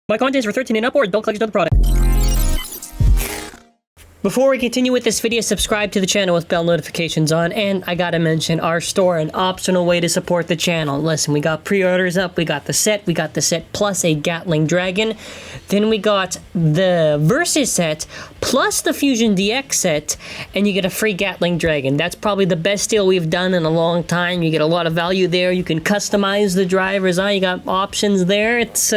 My content is for 13 and up, or adult collection of the product. Before we continue with this video, subscribe to the channel with bell notifications on, and I gotta mention our store, an optional way to support the channel. Listen, we got pre-orders up, we got the set plus a Gatling Dragon, then we got the Versus set plus the Fusion DX set, and you get a free Gatling Dragon. That's probably the best deal we've done in a long time. You get a lot of value there. You can customize the drivers on, you got options there. It's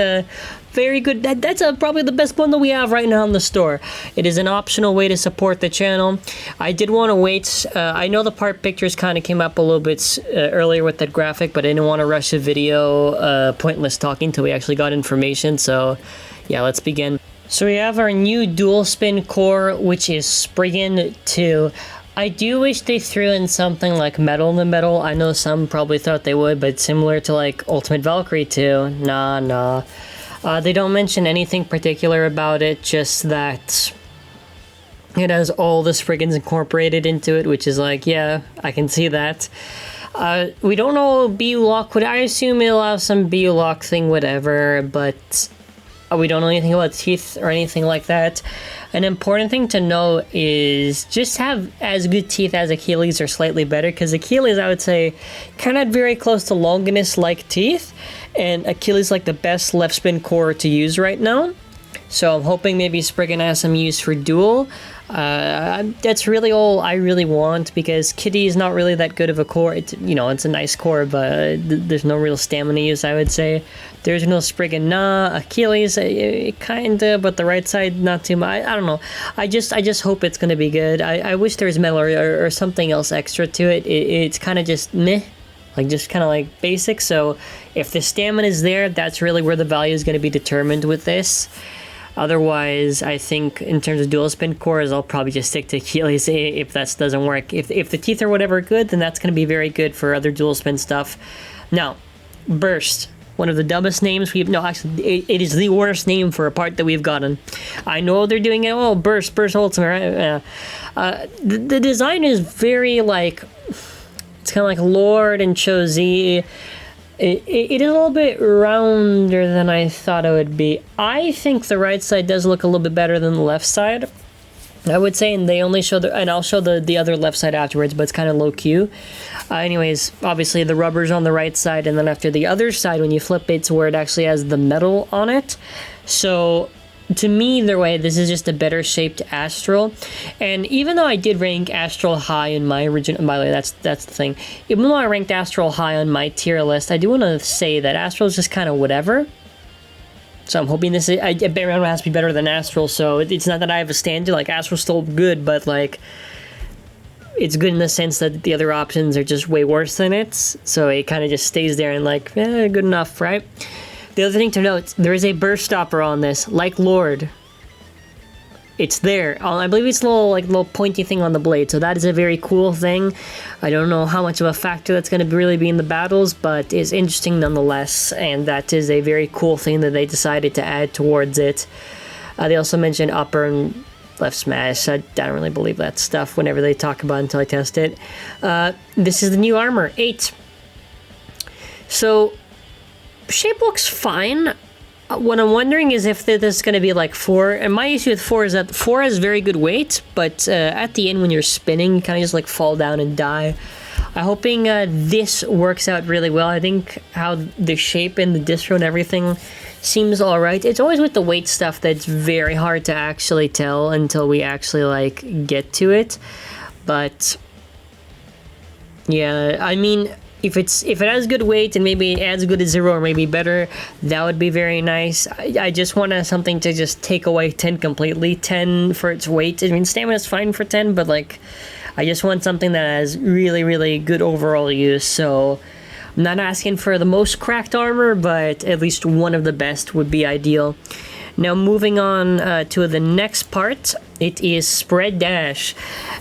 very good. That's probably the best bundle we have right now in the store. It is an optional way to support the channel. I did want to wait. I know the part pictures kind of came up a little bit earlier with that graphic, but I didn't want to rush a video, pointless talking until we actually got information. So yeah, let's begin. So we have our new dual spin core, which is Spriggan 2. I do wish they threw in something like metal in the middle. I know some probably thought they would, but similar to like Ultimate Valkyrie 2, nah. They don't mention anything particular about it, just that it has all the Spriggans incorporated into it, which is like, yeah, I can see that. We don't know B-Lock, I assume it'll have some B-Lock thing, whatever, but we don't know anything about teeth or anything like that. An important thing to know is just have as good teeth as Achilles or slightly better, because Achilles, I would say, kind of very close to Longinus-like teeth, and Achilles like the best left spin core to use right now. So I'm hoping maybe Spriggan has some use for dual. That's really all I really want, because Kitty is not really that good of a core. It's, you know, it's a nice core, but there's no real stamina use, I would say. There's no Spriggan, nah. Achilles, kinda, but the right side, not too much. I don't know. I just hope it's gonna be good. I wish there was metal or something else extra to it. It's kind of just meh. Like, just kind of like basic. So if the stamina is there, that's really where the value is going to be determined with this. Otherwise, I think in terms of dual spin cores, I'll probably just stick to Achilles if that doesn't work. If the teeth are whatever good, then that's going to be very good for other dual spin stuff. Now, Burst. One of the dumbest names we've... No, actually, it is the worst name for a part that we've gotten. I know they're doing it. Oh, Burst Ultimate, right? The design is very, like... It's kind of like Lord and Chozi. It is a little bit rounder than I thought it would be. I think the right side does look a little bit better than the left side, I would say, and they only show the... And I'll show the other left side afterwards, but it's kind of low Q. Anyways, obviously the rubber's on the right side, and then after the other side, when you flip it, it's where it actually has the metal on it. So... To me, either way, this is just a better shaped Astral. And even though I did rank Astral high in my original... By the way, that's the thing. Even though I ranked Astral high on my tier list, I do want to say that Astral is just kind of whatever. So I'm hoping this is... I bet it has to be better than Astral, so it's not that I have a standard. Like, Astral's still good, but, like... It's good in the sense that the other options are just way worse than it. So it kind of just stays there and, like, good enough, right? The other thing to note, there is a burst stopper on this, like Lord. It's there. I believe it's a little pointy thing on the blade, so that is a very cool thing. I don't know how much of a factor that's going to really be in the battles, but it's interesting nonetheless, and that is a very cool thing that they decided to add towards it. They also mentioned upper and left smash. I don't really believe that stuff whenever they talk about it until I test it. This is the new armor, 8. So... Shape looks fine. What I'm wondering is if this is going to be like 4. And my issue with 4 is that 4 has very good weight, but at the end when you're spinning, you kind of just like fall down and die. I'm hoping this works out really well. I think how the shape and the distro and everything seems alright. It's always with the weight stuff that's very hard to actually tell until we actually like get to it. But yeah, I mean... If it has good weight and maybe it adds good as 0 or maybe better, that would be very nice. I just want something to just take away 10 completely. 10 for its weight. I mean, stamina is fine for 10, but like, I just want something that has really, really good overall use. So, I'm not asking for the most cracked armor, but at least one of the best would be ideal. Now moving on to the next part, it is Spread Dash.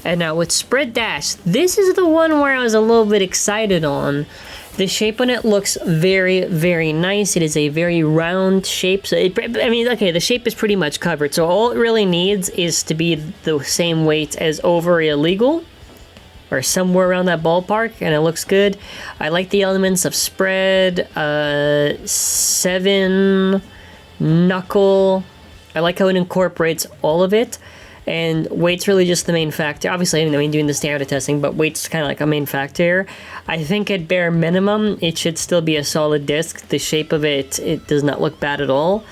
And now with Spread Dash, this is the one where I was a little bit excited on. The shape on it looks very, very nice. It is a very round shape. So the shape is pretty much covered. So all it really needs is to be the same weight as Over Illegal, or somewhere around that ballpark, and it looks good. I like the elements of Spread, 7... knuckle. I like how it incorporates all of it. And weight's really just the main factor. Obviously, I mean, doing the standard testing, but weight's kind of like a main factor. I think at bare minimum, it should still be a solid disc. The shape of it does not look bad at all.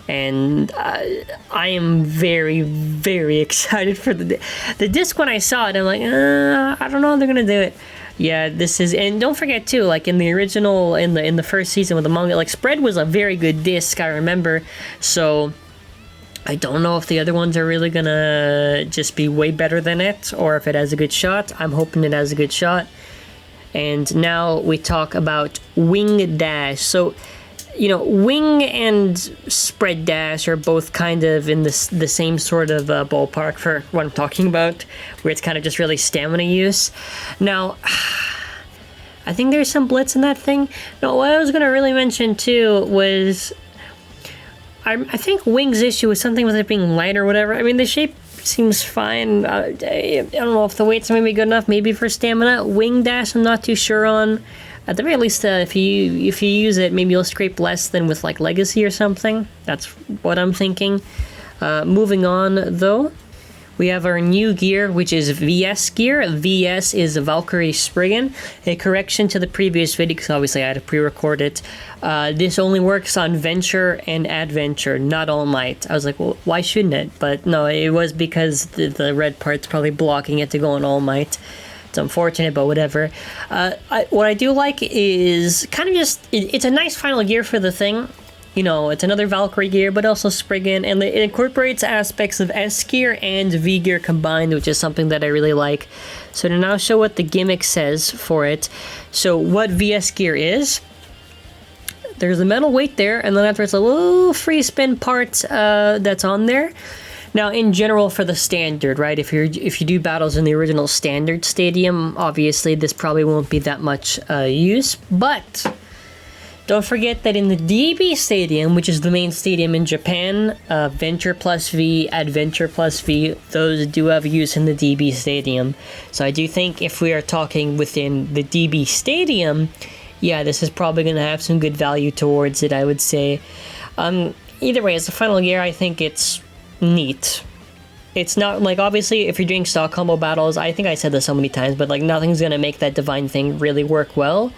And I am very, very excited for the disc. When I saw it, I'm like, I don't know if they're gonna do it. Yeah, this is, and don't forget too, like in the original, in the first season with the manga, like Spread was a very good disc, I remember. So I don't know if the other ones are really gonna just be way better than it, or if it has a good shot. I'm hoping it has a good shot. And now we talk about Wing Dash. So, you know, Wing and Spread Dash are both kind of in the same sort of ballpark for what I'm talking about, where it's kind of just really stamina use. Now, I think there's some blitz in that thing. No, what I was gonna really mention too was, I think Wing's issue was something with it being light or whatever. I mean, the shape seems fine. I don't know if the weight's maybe good enough, maybe for stamina. Wing Dash, I'm not too sure on. At the very least, if you use it, maybe you'll scrape less than with like Legacy or something. That's what I'm thinking. Moving on, though, we have our new gear, which is VS gear. VS is Valkyrie Spriggan, a correction to the previous video, because obviously I had to pre-record it. This only works on Venture and Adventure, not All Might. I was like, well, why shouldn't it? But no, it was because the red part's probably blocking it to go on All Might. It's unfortunate, but whatever. What I do like is kind of just, it's a nice final gear for the thing. You know, it's another Valkyrie gear, but also Spriggan, and it incorporates aspects of S gear and V gear combined, which is something that I really like. So to now show what the gimmick says for it. So what VS gear is, there's a metal weight there, and then after it's a little free spin part that's on there. Now, in general, for the standard, right? If you do battles in the original standard stadium, obviously this probably won't be that much use, but don't forget that in the DB Stadium, which is the main stadium in Japan, Venture plus V, Adventure plus V, those do have use in the DB Stadium. So I do think if we are talking within the DB Stadium, yeah, this is probably going to have some good value towards it, I would say. Either way, as a final gear, I think it's neat. It's not, like, obviously, if you're doing stock combo battles, I think I said this so many times, but, like, nothing's going to make that divine thing really work well.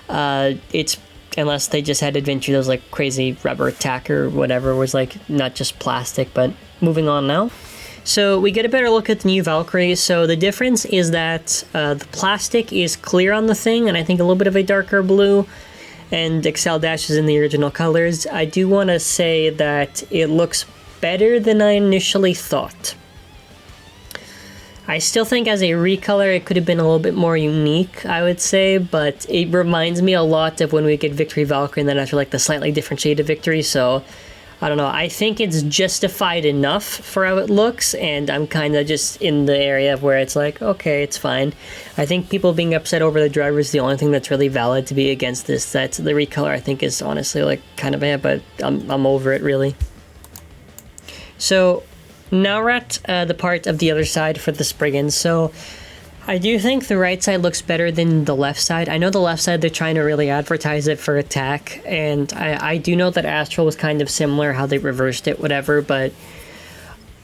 It's unless they just had adventure that was like crazy rubber attack or whatever, was like not just plastic. But moving on now. So we get a better look at the new Valkyrie. So the difference is that the plastic is clear on the thing, and I think a little bit of a darker blue, and Excel Dash is in the original colors. I do want to say that it looks better than I initially thought. I still think as a recolor it could have been a little bit more unique, I would say, but it reminds me a lot of when we get Victory Valkyrie and then after like the slightly different shade of Victory, so I don't know. I think it's justified enough for how it looks, and I'm kind of just in the area where it's like, okay, it's fine. I think people being upset over the driver is the only thing that's really valid to be against this. That's the recolor, I think, is honestly like kind of bad, but I'm over it really. So now we're at the part of the other side for the Spriggan. So I do think the right side looks better than the left side. I know the left side, they're trying to really advertise it for attack, and I do know that Astral was kind of similar, how they reversed it, whatever, but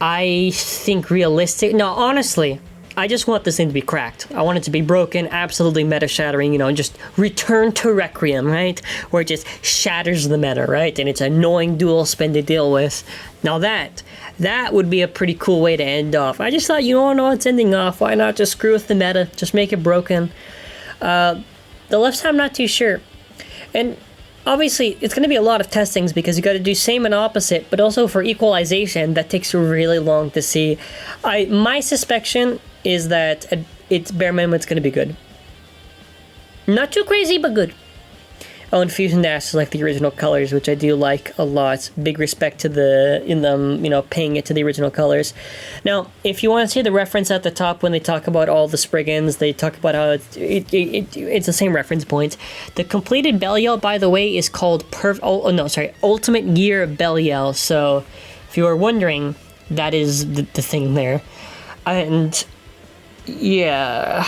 I think realistic... No, honestly, I just want this thing to be cracked. I want it to be broken, absolutely meta-shattering, you know, and just return to Requiem, right? Where it just shatters the meta, right? And it's an annoying dual spin to deal with. Now that would be a pretty cool way to end off. I just thought, you don't know it's ending off. Why not just screw with the meta? Just make it broken. The left side, I'm not too sure. And obviously, it's going to be a lot of testings because you got to do same and opposite, but also for equalization, that takes really long to see. My suspicion is that it's bare minimum, it's going to be good. Not too crazy, but good. Oh, and Fusion Dash is like the original colors, which I do like a lot. Big respect to paying it to the original colors. Now, if you want to see the reference at the top when they talk about all the Spriggans, they talk about how it's the same reference point. The completed Belial, by the way, is called Ultimate Gear Belial. So, if you are wondering, that is the thing there. And yeah,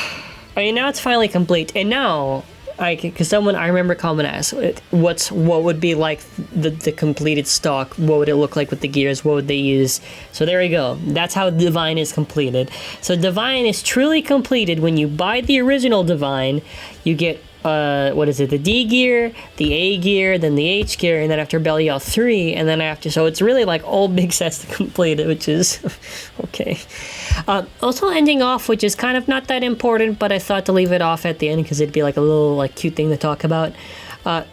I mean, now it's finally complete, and now because I remember someone asked, what would be like the completed stock? What would it look like with the gears? What would they use? So there you go. That's how Divine is completed. So Divine is truly completed when you buy the original Divine. You get what is it? The D gear, the A gear, then the H gear, and then after Belial 3, and then after. So it's really like all big sets to complete it, which is okay. Also ending off, which is kind of not that important, but I thought to leave it off at the end because it'd be like a little like cute thing to talk about.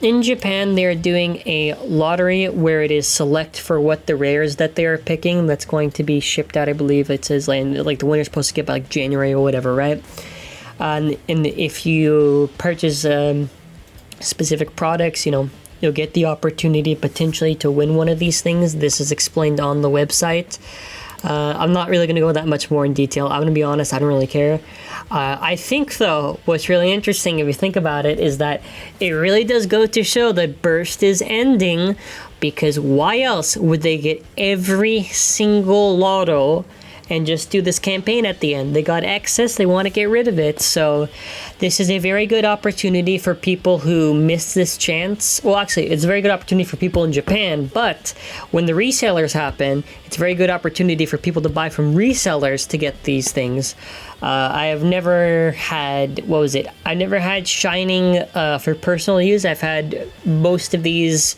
In Japan, they're doing a lottery where it is select for what the rares that they are picking that's going to be shipped out. I believe it says like the winner's supposed to get by like January or whatever, right? And if you purchase specific products, you know, you'll get the opportunity potentially to win one of these things. This is explained on the website. I'm not really going to go that much more in detail. I'm going to be honest, I don't really care. I think, though, what's really interesting, if you think about it, is that it really does go to show that Burst is ending, because why else would they get every single lotto and just do this campaign at the end? They got excess, they want to get rid of it. So this is a very good opportunity for people who miss this chance. Well, actually, it's a very good opportunity for people in Japan, but when the resellers happen, it's a very good opportunity for people to buy from resellers to get these things. I have never had, what was it? I never had Shining for personal use. I've had most of these.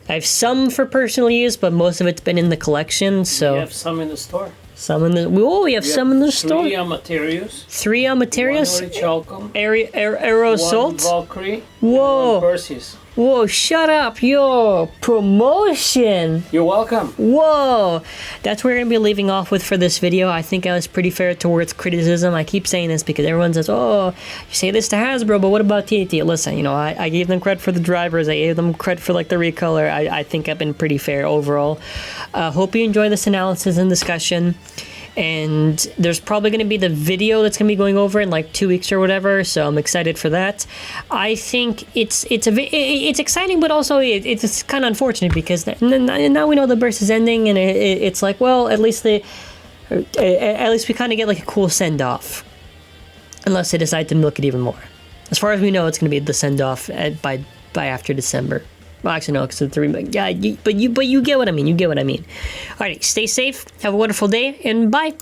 I have some for personal use, but most of it's been in the collection. So we have some in the store. Some in the we have some in the store. 3 Amaterius. 3 Amaterius. 1 Orichalcum. Aerosalt. 1 Valkyrie. Whoa. And 1 Perseus. Whoa, shut up. Yo, promotion. You're welcome. Whoa. That's where we're going to be leaving off with for this video. I think I was pretty fair towards criticism. I keep saying this because everyone says, oh, you say this to Hasbro, but what about TAT? Listen, you know, I gave them credit for the drivers. I gave them credit for, like, the recolor. I think I've been pretty fair overall. Hope you enjoy this analysis and discussion. And there's probably going to be the video that's going to be going over in like 2 weeks or whatever, so I'm excited for that. I think it's exciting, but also it's kind of unfortunate because now we know the burst is ending, and it's like, well, at least we kind of get like a cool send off, unless they decide to milk it even more. As far as we know, it's going to be the send off by after December. Well, actually, no, because the 3. Yeah, but you get what I mean. You get what I mean. All right, stay safe. Have a wonderful day, and bye.